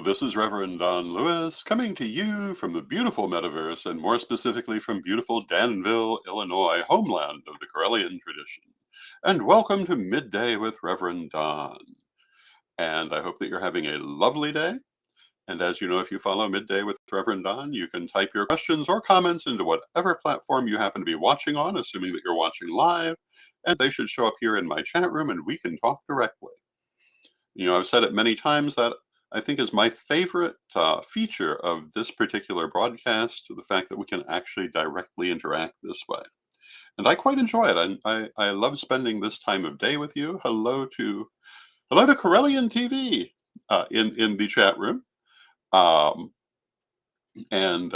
This is Reverend Don Lewis coming to you from the beautiful metaverse and more specifically from beautiful Danville, Illinois, homeland of the Corellian tradition. And welcome to Midday with Reverend Don. And I hope that you're having a lovely day. And as you know, if you follow Midday with Reverend Don, you can type your questions or comments into whatever platform you happen to be watching on, assuming that you're watching live, and they should show up here in my chat room and we can talk directly. I've said it many times that I think is my favorite feature of this particular broadcast, the fact that we can actually directly interact this way. And I quite enjoy it. I love spending this time of day with you. Hello to Corellian TV in the chat room. Um, and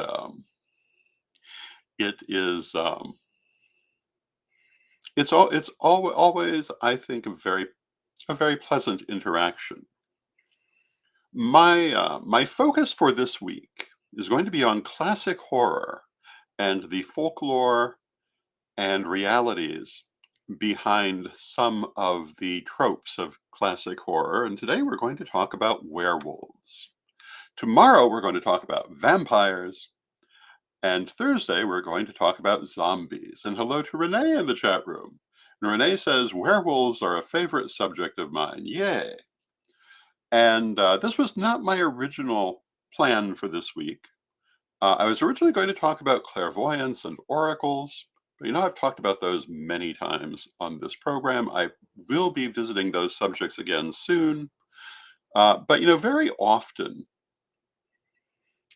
it is always, I think, a very pleasant interaction. My focus for this week is going to be on classic horror and the folklore and realities behind some of the tropes of classic horror. And today we're going to talk about werewolves. Tomorrow we're going to talk about vampires. And Thursday we're going to talk about zombies. And hello to Renee in the chat room. And Renee says, werewolves are a favorite subject of mine. Yay. And this was not my original plan for this week. I was originally going to talk about clairvoyance and oracles, but I've talked about those many times on this program. I will be visiting those subjects again soon. But very often,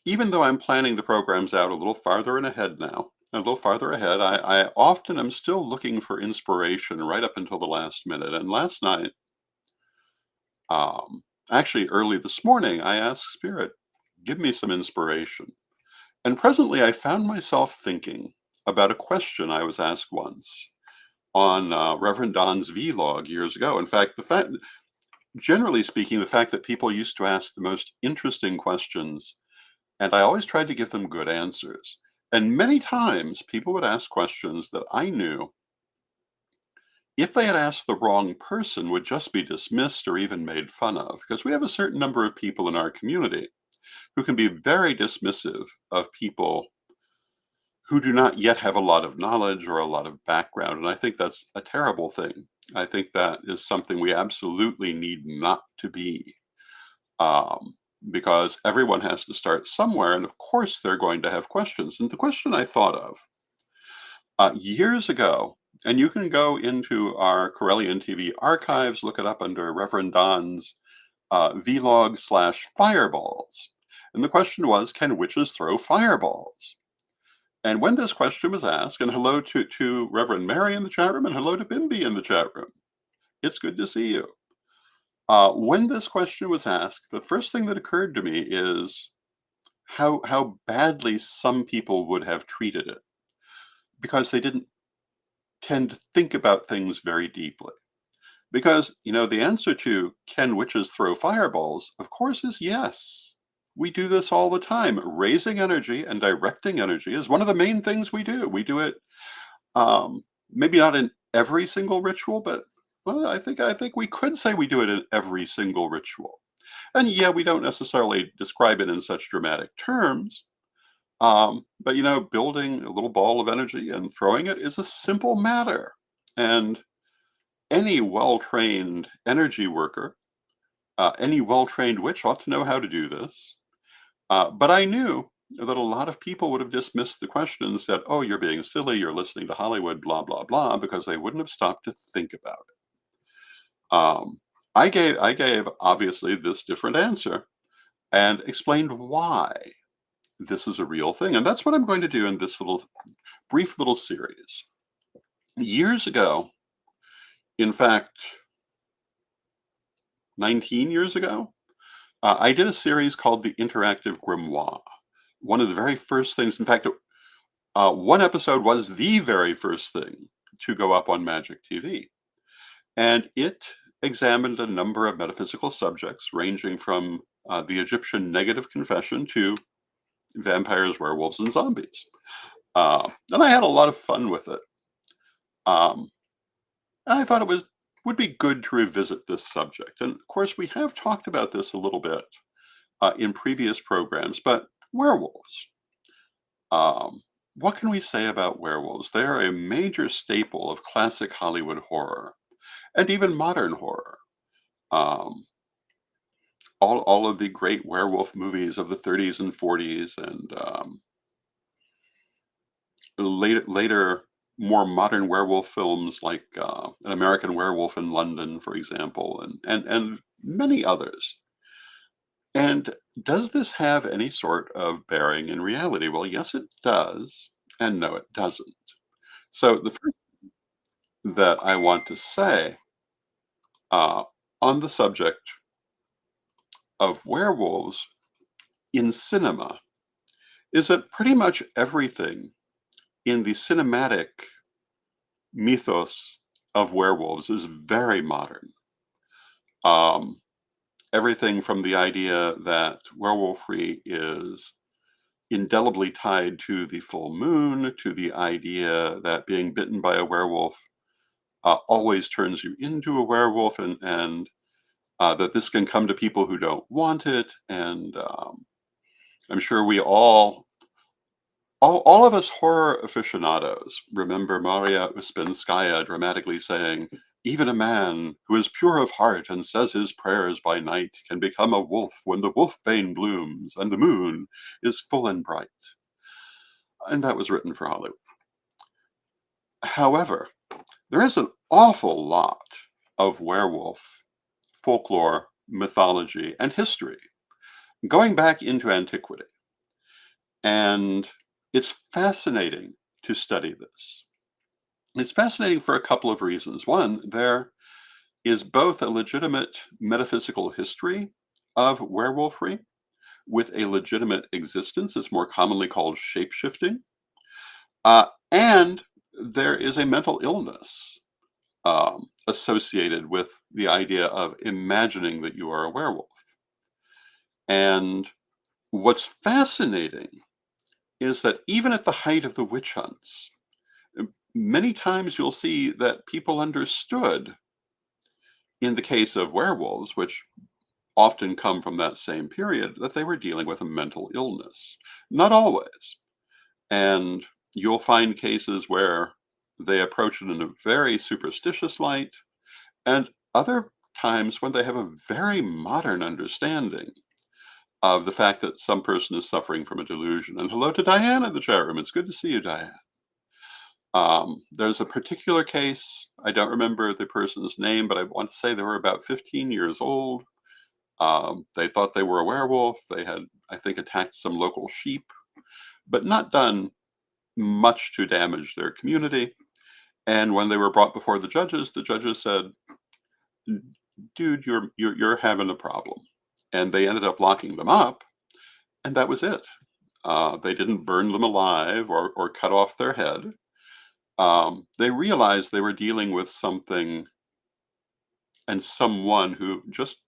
even though I'm planning the programs out a little farther ahead now, I often am still looking for inspiration right up until the last minute. And last night, actually, early this morning, I asked Spirit, give me some inspiration. And presently, I found myself thinking about a question I was asked once on Reverend Don's vlog years ago. In fact, generally speaking, the fact that people used to ask the most interesting questions, and I always tried to give them good answers. And many times, people would ask questions that I knew, if they had asked the wrong person, would just be dismissed or even made fun of, because we have a certain number of people in our community who can be very dismissive of people who do not yet have a lot of knowledge or a lot of background. And I think that's a terrible thing. I think that is something we absolutely need not to be, because everyone has to start somewhere. And of course, they're going to have questions. And the question I thought of years ago, and you can go into our Corellian TV archives, look it up under Reverend Don's vlog/fireballs. And the question was, can witches throw fireballs? And when this question was asked, and hello to Reverend Mary in the chat room, and hello to Bimby in the chat room. It's good to see you. When this question was asked, the first thing that occurred to me is how badly some people would have treated it, because they didn't tend to think about things very deeply. Because, the answer to can witches throw fireballs, of course, is yes. We do this all the time. Raising energy and directing energy is one of the main things we do. We do it, maybe not in every single ritual, but well, I think we could say we do it in every single ritual. And yeah, we don't necessarily describe it in such dramatic terms. But building a little ball of energy and throwing it is a simple matter. And any well-trained energy worker, any well-trained witch ought to know how to do this. But I knew that a lot of people would have dismissed the question and said, oh, you're being silly, you're listening to Hollywood, blah, blah, blah, because they wouldn't have stopped to think about it. I gave obviously this different answer and explained why this is a real thing. And that's what I'm going to do in this brief little series. Years ago, in fact, 19 years ago, I did a series called The Interactive Grimoire. One of the very first things, in fact, one episode was the very first thing to go up on Magic TV. And it examined a number of metaphysical subjects, ranging from the Egyptian negative confession to vampires, werewolves, and zombies. And I had a lot of fun with it. And I thought it would be good to revisit this subject. And of course, we have talked about this a little bit in previous programs, but werewolves. Um, what can we say about werewolves? They are a major staple of classic Hollywood horror and even modern horror. Um, all of the great werewolf movies of the 30s and 40s, and later more modern werewolf films like An American Werewolf in London, for example, and many others. And does this have any sort of bearing in reality? Well, yes, it does, and no, it doesn't. So the first that I want to say uh, on the subject of werewolves in cinema is that pretty much everything in the cinematic mythos of werewolves is very modern. Um, everything from the idea that werewolfry is indelibly tied to the full moon, to the idea that being bitten by a werewolf always turns you into a werewolf, and that this can come to people who don't want it. And I'm sure we all of us horror aficionados remember Maria Uspensky dramatically saying, "Even a man who is pure of heart and says his prayers by night can become a wolf when the wolfbane blooms and the moon is full and bright." And that was written for Hollywood. However, there is an awful lot of werewolf folklore, mythology, and history going back into antiquity. And it's fascinating to study this. It's fascinating for a couple of reasons. One, there is both a legitimate metaphysical history of werewolfry with a legitimate existence. It's more commonly called shapeshifting. And there is a mental illness associated with the idea of imagining that you are a werewolf. And what's fascinating is that even at the height of the witch hunts, many times you'll see that people understood, in the case of werewolves, which often come from that same period, that they were dealing with a mental illness. Not always. And you'll find cases where they approach it in a very superstitious light, and other times when they have a very modern understanding of the fact that some person is suffering from a delusion. And hello to Diane in the chat room. It's good to see you, Diane. There's a particular case, I don't remember the person's name, but I want to say they were about 15 years old. They thought they were a werewolf. They had, I think, attacked some local sheep, but not done much to damage their community. And when they were brought before the judges said, "Dude, you're having a problem," and they ended up locking them up, and that was it. They didn't burn them alive or cut off their head. They realized they were dealing with something and someone who just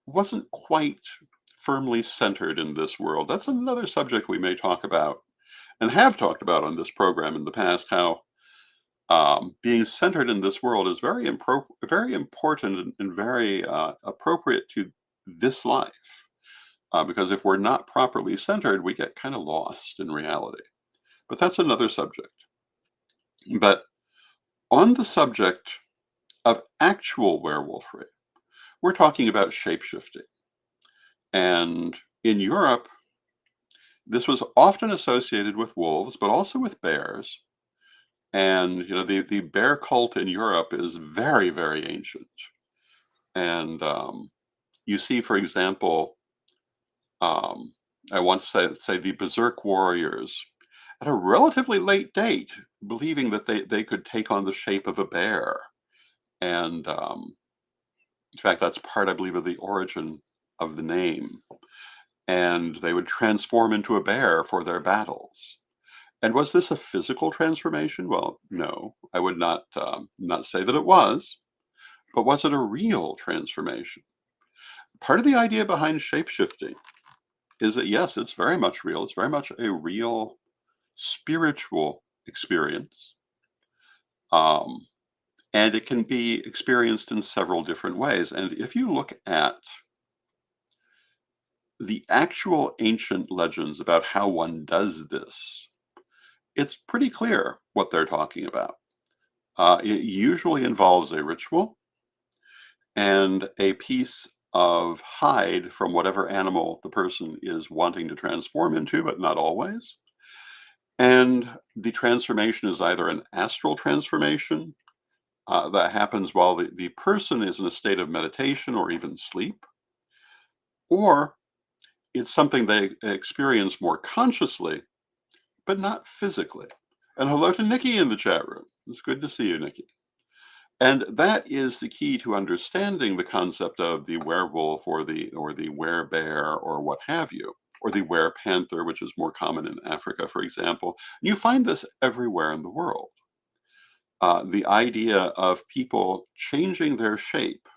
wasn't quite firmly centered in this world. That's another subject we may talk about and have talked about on this program in the past, how being centered in this world is very important and very appropriate to this life. Because if we're not properly centered, we get kind of lost in reality. But that's another subject. But on the subject of actual werewolfry, we're talking about shapeshifting. And in Europe, this was often associated with wolves, but also with bears. And the bear cult in Europe is very, very ancient. And you see, for example, um, I want to say the berserk warriors at a relatively late date, believing that they could take on the shape of a bear. And in fact, that's part, I believe, of the origin of the name. And they would transform into a bear for their battles. And was this a physical transformation? Well, no, I would not say that it was. But was it a real transformation? Part of the idea behind shapeshifting is that yes, it's very much real. It's very much a real spiritual experience. Um, and it can be experienced in several different ways. And if you look at The actual ancient legends about how one does this, it's pretty clear what they're talking about. It usually involves a ritual and a piece of hide from whatever animal the person is wanting to transform into, but not always. And the transformation is either an astral transformation that happens while the person is in a state of meditation or even sleep, or it's something they experience more consciously, but not physically. And hello to Nikki in the chat room. It's good to see you, Nikki. And that is the key to understanding the concept of the werewolf or the werebear or what have you, or the werepanther, which is more common in Africa, for example. You find this everywhere in the world. The idea of people changing their shape,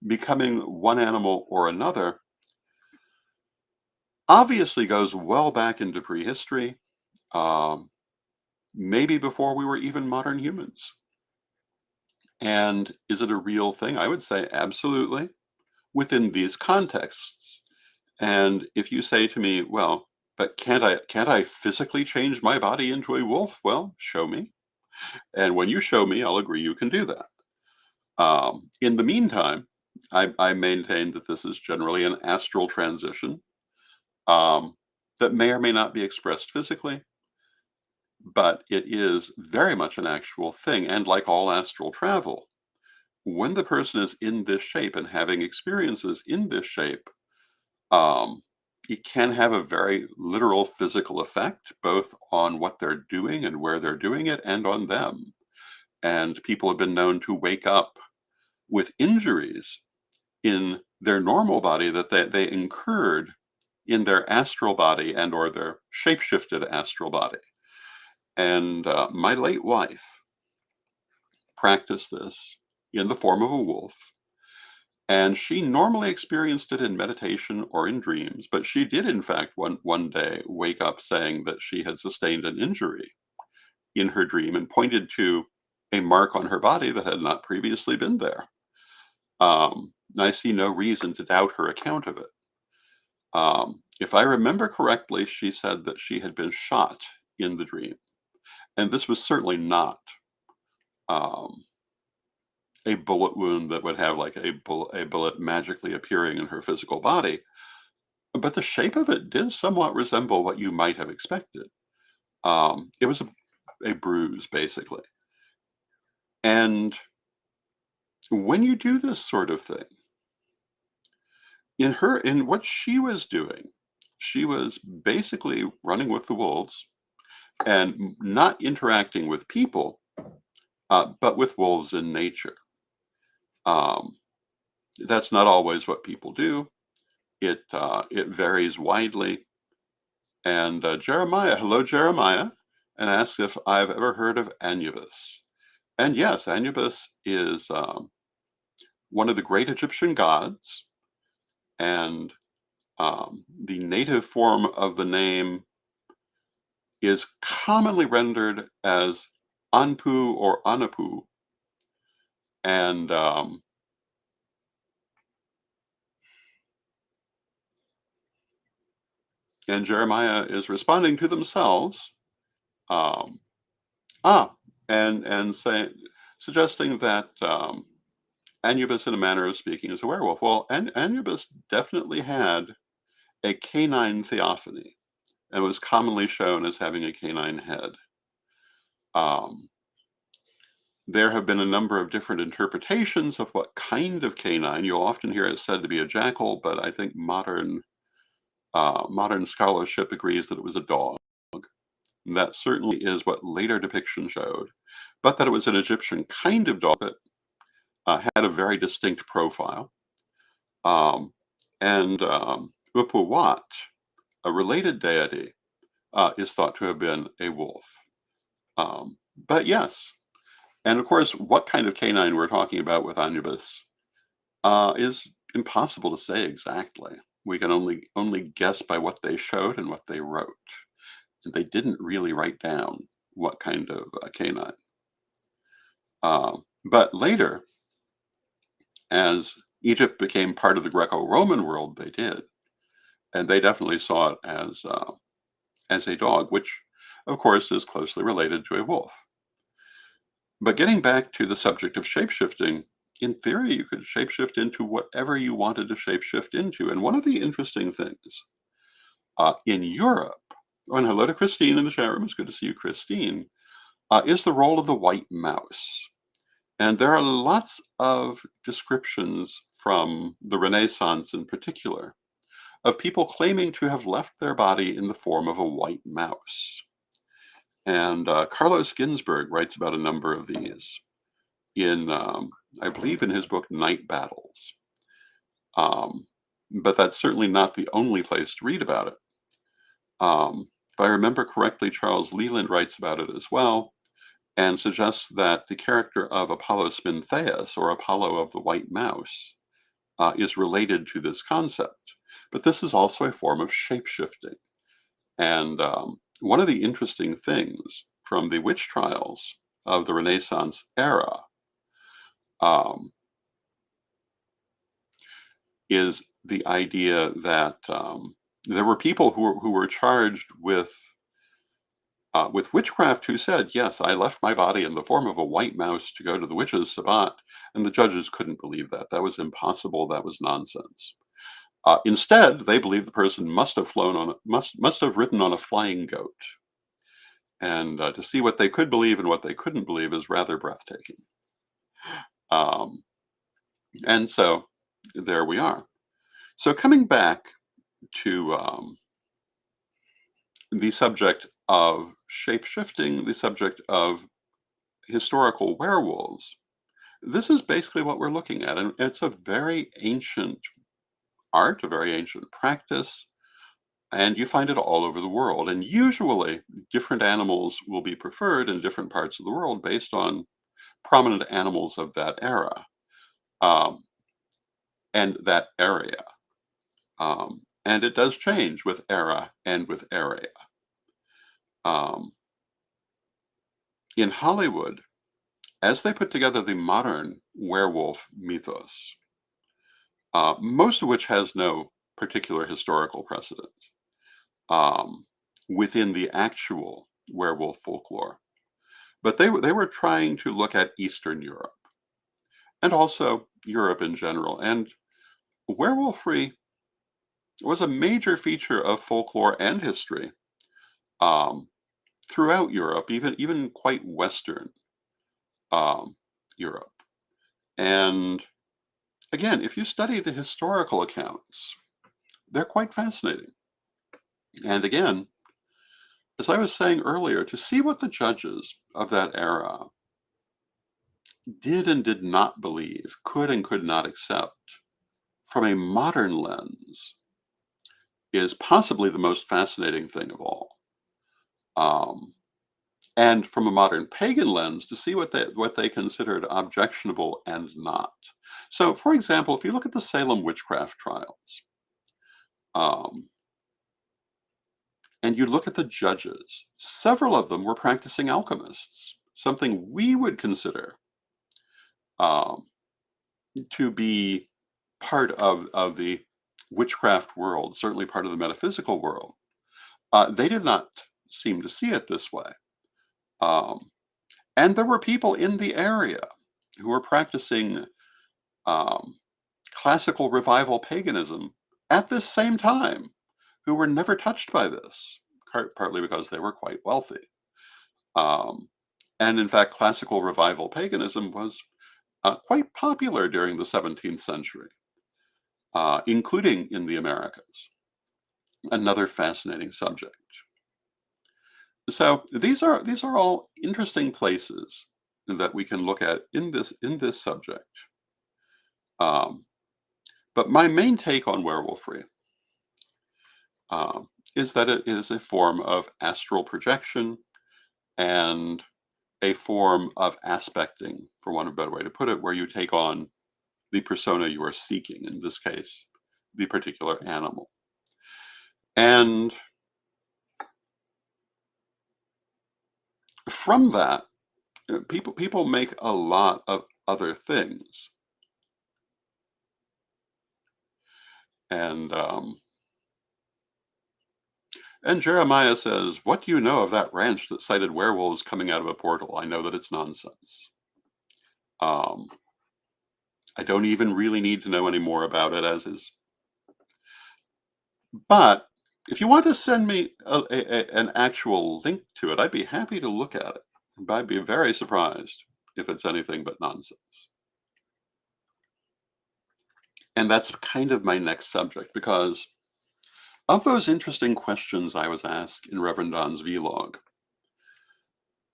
becoming one animal or another, obviously goes well back into prehistory, um, maybe before we were even modern humans. And is it a real thing? I would say absolutely, within these contexts. And if you say to me, well, but can't I physically change my body into a wolf? Well, show me. And when you show me, I'll agree you can do that. In the meantime, I maintain that this is generally an astral transition um, that may or may not be expressed physically, but it is very much an actual thing. And like all astral travel, when the person is in this shape and having experiences in this shape, um, it can have a very literal physical effect, both on what they're doing and where they're doing it, and on them. And people have been known to wake up with injuries in their normal body that they incurred in their astral body and or their shapeshifted astral body. And my late wife practiced this in the form of a wolf. And she normally experienced it in meditation or in dreams, but she did, in fact, one day wake up saying that she had sustained an injury in her dream and pointed to a mark on her body that had not previously been there. I see no reason to doubt her account of it. If I remember correctly, she said that she had been shot in the dream, and this was certainly not um, a bullet wound that would have like a bullet magically appearing in her physical body. But the shape of it did somewhat resemble what you might have expected. It was a bruise, basically. And when you do this sort of thing, in what she was doing, she was basically running with the wolves and not interacting with people, but with wolves in nature. Um, that's not always what people do. It varies widely. And Jeremiah, hello, Jeremiah, and asks if I've ever heard of Anubis. And yes, Anubis is one of the great Egyptian gods, and the native form of the name is commonly rendered as Anpu or Anapu. And Jeremiah is responding to themselves. Um, ah, and saying, suggesting that Anubis, in a manner of speaking, is a werewolf. Well, Anubis definitely had a canine theophany and was commonly shown as having a canine head. Um, there have been a number of different interpretations of what kind of canine. You'll often hear it said to be a jackal, but I think modern scholarship agrees that it was a dog. And that certainly is what later depictions showed, but that it was an Egyptian kind of dog that had a very distinct profile. Um, and Upuwat, a related deity, is thought to have been a wolf. But yes, and of course, what kind of canine we're talking about with Anubis is impossible to say exactly. We can only guess by what they showed and what they wrote. And they didn't really write down what kind of canine. But later, as Egypt became part of the Greco-Roman world, they did. and they definitely saw it as a dog, which, of course, is closely related to a wolf. But getting back to the subject of shapeshifting, in theory, you could shapeshift into whatever you wanted to shapeshift into. And one of the interesting things in Europe, oh, and hello to Christine in the chat room, it's good to see you, Christine, is the role of the white mouse. And there are lots of descriptions from the Renaissance in particular of people claiming to have left their body in the form of a white mouse. And Carlos Ginzburg writes about a number of these in, I believe, in his book Night Battles. But that's certainly not the only place to read about it. If I remember correctly, Charles Leland writes about it as well, and suggests that the character of Apollo Spintheus, or Apollo of the White Mouse, is related to this concept. But this is also a form of shapeshifting. And one of the interesting things from the witch trials of the Renaissance era is the idea that there were people who were charged with witchcraft who said, yes, I left my body in the form of a white mouse to go to the witches' sabbat, and the judges couldn't believe that. That was impossible. That was nonsense. Instead, they believed the person must have flown on must have ridden on a flying goat. And to see what they could believe and what they couldn't believe is rather breathtaking. Um, and so there we are. So coming back to the subject of shape-shifting, the subject of historical werewolves, this is basically what we're looking at. And it's a very ancient art, a very ancient practice, and you find it all over the world. And usually different animals will be preferred in different parts of the world based on prominent animals of that era um, and that area. And it does change with era and with area. Um, in Hollywood, as they put together the modern werewolf mythos, most of which has no particular historical precedent um, within the actual werewolf folklore, but they were trying to look at Eastern Europe and also Europe in general. And werewolfry was a major feature of folklore and history um, throughout Europe, even quite Western um, Europe. And again, if you study the historical accounts, they're quite fascinating. And again, as I was saying earlier, to see what the judges of that era did and did not believe, could and could not accept from a modern lens is possibly the most fascinating thing of all. And from a modern pagan lens, to see what they considered objectionable and not. So, for example, if you look at the Salem witchcraft trials, um, and you look at the judges, several of them were practicing alchemists, something we would consider um, to be part of the witchcraft world, certainly part of the metaphysical world. They did not seem to see it this way. Um, and there were people in the area who were practicing um, classical revival paganism at this same time who were never touched by this, partly because they were quite wealthy. Um, and in fact, classical revival paganism was quite popular during the 17th century, including in the Americas. Another fascinating subject. So these are all interesting places that we can look at in this subject. Um, but my main take on werewolfry is that it is a form of astral projection and a form of aspecting, for want of a better way to put it, where you take on the persona you are seeking, in this case, the particular animal. And from that, people make a lot of other things. And And Jeremiah says, "What do you know of that ranch that cited werewolves coming out of a portal? I know that it's nonsense. Um, I don't even really need to know any more about it as is. But if you want to send me an actual link to it, I'd be happy to look at it. But I'd be very surprised if it's anything but nonsense." And that's kind of my next subject because of those interesting questions I was asked in Reverend Don's vlog,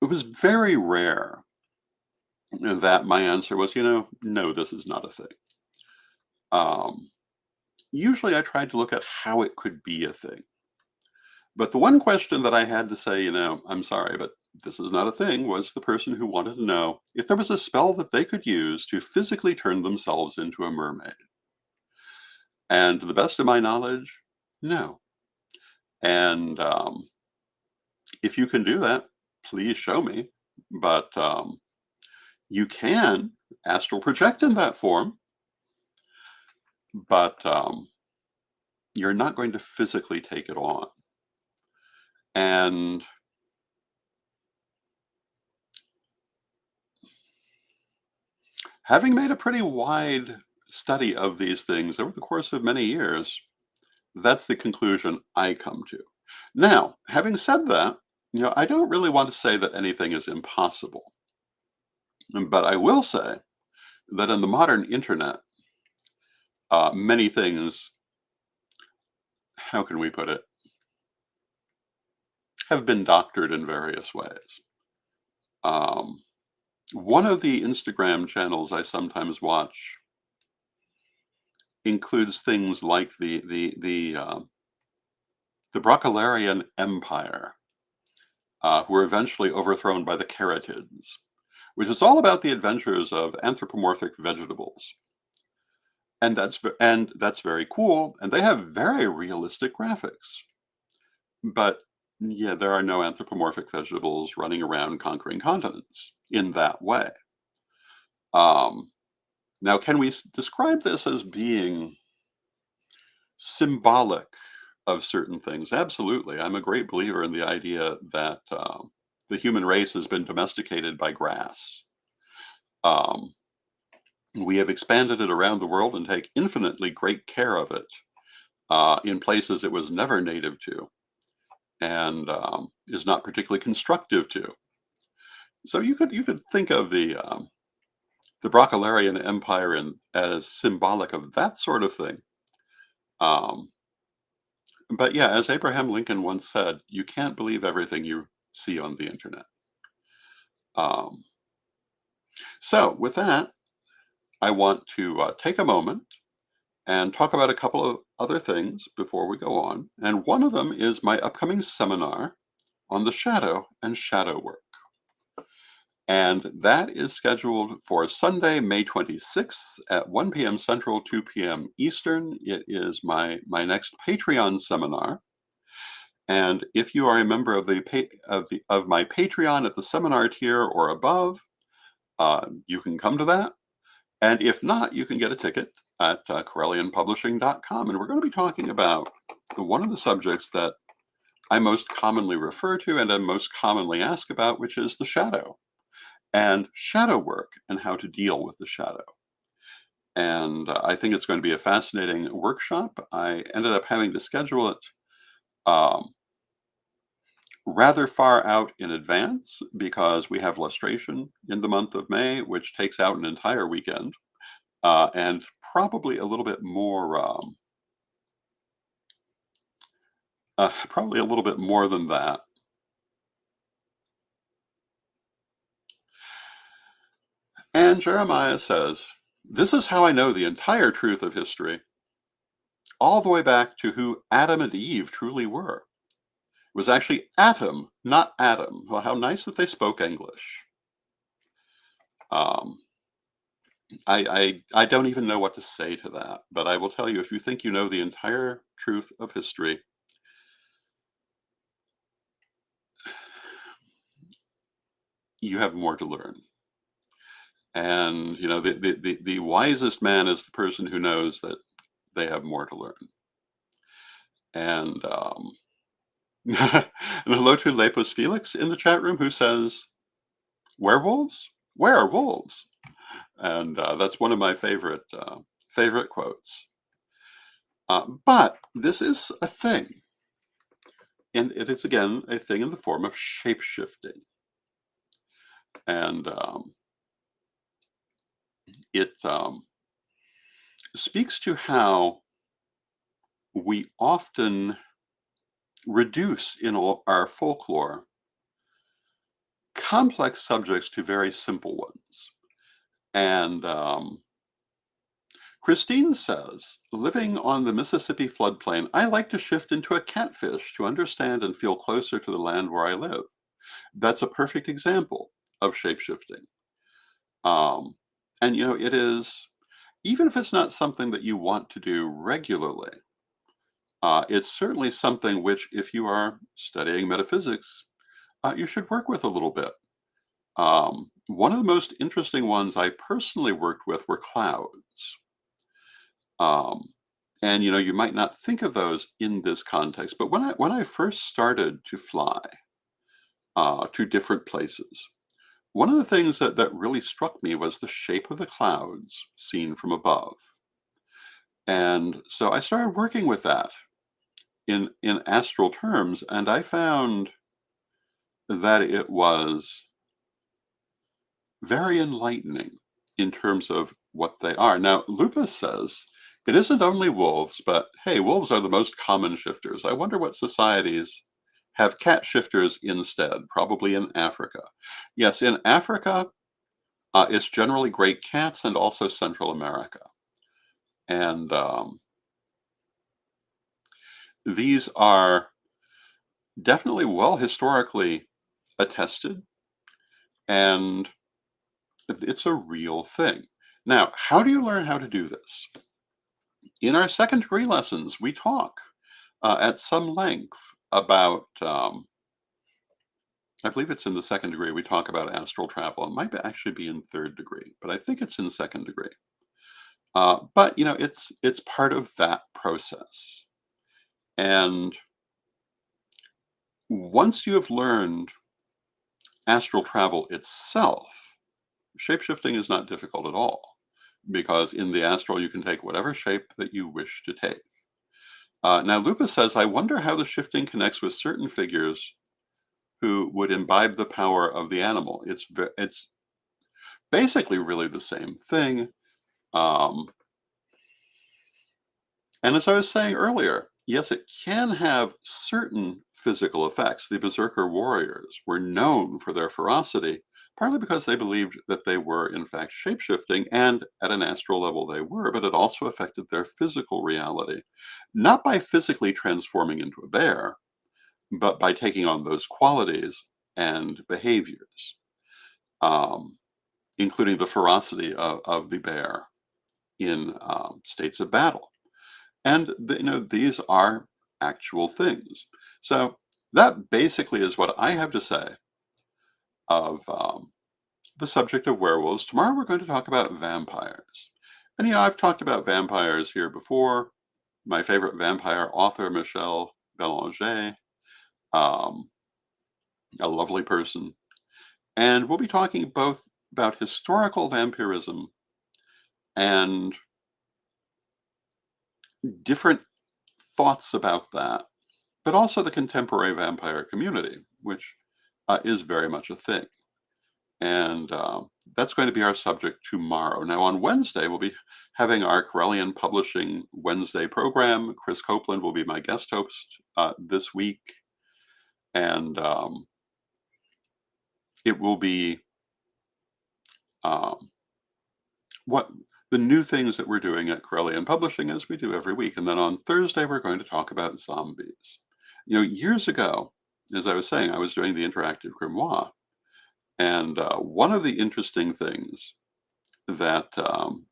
it was very rare that my answer was, no, this is not a thing. Um, Usually I tried to look at how it could be a thing. But the one question that I had to say, I'm sorry, but this is not a thing, was the person who wanted to know if there was a spell that they could use to physically turn themselves into a mermaid. And to the best of my knowledge, no. And if you can do that, please show me. But you can astral project in that form, but you're not going to physically take it on. And having made a pretty wide study of these things over the course of many years, that's the conclusion I come to. Now, having said that, I don't really want to say that anything is impossible, but I will say that in the modern internet, many things, how can we put it, have been doctored in various ways. Um, One of the Instagram channels I sometimes watch includes things like the Broccolarian Empire, who were eventually overthrown by the Caratids, which is all about the adventures of anthropomorphic vegetables, and that's very cool. And they have very realistic graphics, but yeah, there are no anthropomorphic vegetables running around conquering continents in that way. Um, Now, can we describe this as being symbolic of certain things? Absolutely. I'm a great believer in the idea that the human race has been domesticated by grass. Um, we have expanded it around the world and take infinitely great care of it in places it was never native to and is not particularly constructive to. So you could think of the Broccolarian Empire as symbolic of that sort of thing. Um, But yeah, as Abraham Lincoln once said, you can't believe everything you see on the internet. Um, so, with that, I want to take a moment and talk about a couple of other things before we go on. And one of them is my upcoming seminar on the shadow and shadow work. And that is scheduled for Sunday, May 26th at 1 p.m. Central, 2 p.m. Eastern. It is my next Patreon seminar. And if you are a member of of my Patreon at the seminar tier or above, you can come to that. And if not, you can get a ticket at CorellianPublishing.com. And we're going to be talking about one of the subjects that I most commonly refer to and am most commonly asked about, which is the shadow and shadow work and how to deal with the shadow. And I think it's going to be a fascinating workshop. I ended up having to schedule it um, rather far out in advance because we have lustration in the month of May, which takes out an entire weekend, and probably a little bit more, probably a little bit more than that. And Jeremiah says, "This is how I know the entire truth of history, all the way back to who Adam and Eve truly were. It was actually Atom, not Adam." Well, how nice that they spoke English. Um, I don't even know what to say to that, but I will tell you, if you think you know the entire truth of history, you have more to learn. And the wisest man is the person who knows that they have more to learn. And And hello to Lepus Felix in the chat room who says, werewolves? Werewolves. And that's one of my favorite quotes. But this is a thing. And it is, again, a thing in the form of shape-shifting. And it speaks to how we often reduce in our folklore complex subjects to very simple ones. And Christine says, living on the Mississippi floodplain, I like to shift into a catfish to understand and feel closer to the land where I live. That's a perfect example of shape-shifting. And, it is, even if it's not something that you want to do regularly, it's certainly something which, if you are studying metaphysics, you should work with a little bit. One of the most interesting ones I personally worked with were clouds. Um, and you might not think of those in this context, but when I first started to fly to different places, one of the things that really struck me was the shape of the clouds seen from above. And so I started working with that in astral terms, and I found that it was very enlightening in terms of what they are. Now, Lupus says it isn't only wolves, but hey, wolves are the most common shifters. I wonder what societies have cat shifters instead, probably in Africa. Yes, in Africa, it's generally great cats and also Central America. And these are definitely well historically attested, and it's a real thing. Now, how do you learn how to do this? In our second degree lessons, we talk at some length about, I believe it's in the second degree, we talk about astral travel. It might actually be in third degree, but I think it's in second degree. But it's part of that process. And once you have learned astral travel itself, shapeshifting is not difficult at all, because in the astral you can take whatever shape that you wish to take. Now, Lupus says, I wonder how the shifting connects with certain figures who would imbibe the power of the animal. It's basically really the same thing. Um, and as I was saying earlier, yes, it can have certain physical effects. The Berserker warriors were known for their ferocity, partly because they believed that they were, in fact, shapeshifting, and at an astral level they were, but it also affected their physical reality. Not by physically transforming into a bear, but by taking on those qualities and behaviors, um, including the ferocity of the bear in states of battle. And these are actual things. So that basically is what I have to say of the subject of werewolves. Tomorrow we're going to talk about vampires. And I've talked about vampires here before. My favorite vampire author, Michel Belanger, um, a lovely person. And we'll be talking both about historical vampirism and different thoughts about that, but also the contemporary vampire community, which is very much a thing. And that's going to be our subject tomorrow. Now, on Wednesday, we'll be having our Corellian Publishing Wednesday program. Chris Copeland will be my guest host this week. And it will be what the new things that we're doing at Corellian Publishing, as we do every week. And then on Thursday, we're going to talk about zombies. Years ago, as I was saying, I was doing the interactive grimoire. And one of the interesting things that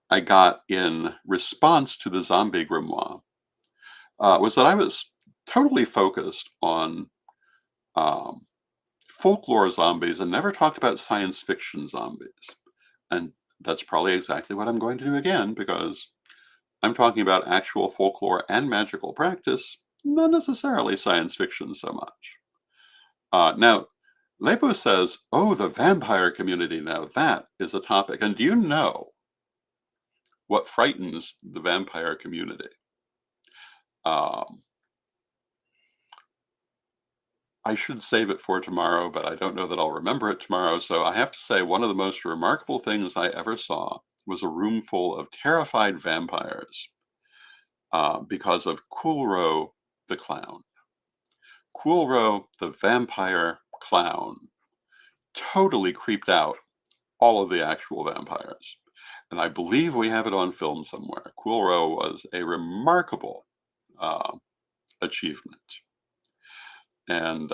I got in response to the zombie grimoire was that I was totally focused on um, folklore zombies and never talked about science fiction zombies. And that's probably exactly what I'm going to do again, because I'm talking about actual folklore and magical practice, not necessarily science fiction so much. Now, Lepo says, oh, the vampire community. Now, that is a topic. And do you know what frightens the vampire community? Um, I should save it for tomorrow, but I don't know that I'll remember it tomorrow. So I have to say, one of the most remarkable things I ever saw was a room full of terrified vampires because of Kulro the clown. Kulro the vampire clown totally creeped out all of the actual vampires. And I believe we have it on film somewhere. Kulro was a remarkable uh, achievement. And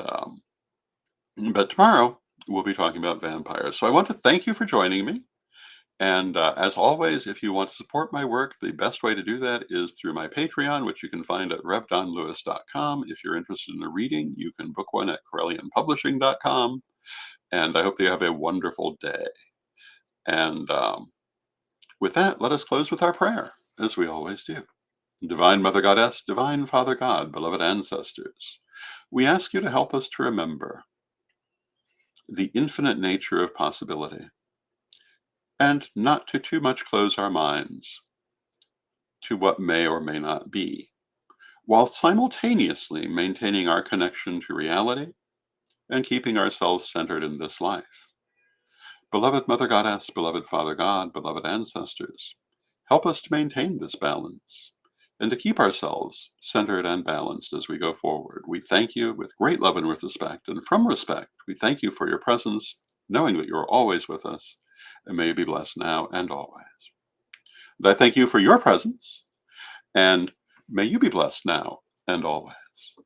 but tomorrow we'll be talking about vampires. So I want to thank you for joining me. And as always, if you want to support my work, the best way to do that is through my Patreon, which you can find at revdonlewis.com. If you're interested in a reading, you can book one at corellianpublishing.com. And I hope that you have a wonderful day. And with that, let us close with our prayer, as we always do. Divine Mother Goddess, Divine Father God, beloved ancestors, we ask you to help us to remember the infinite nature of possibility and not to too much close our minds to what may or may not be, while simultaneously maintaining our connection to reality and keeping ourselves centered in this life. Beloved Mother Goddess, beloved Father God, beloved ancestors, help us to maintain this balance and to keep ourselves centered and balanced as we go forward. We thank you with great love and with respect. And from respect, we thank you for your presence, knowing that you are always with us, and may you be blessed now and always. And I thank you for your presence, and may you be blessed now and always.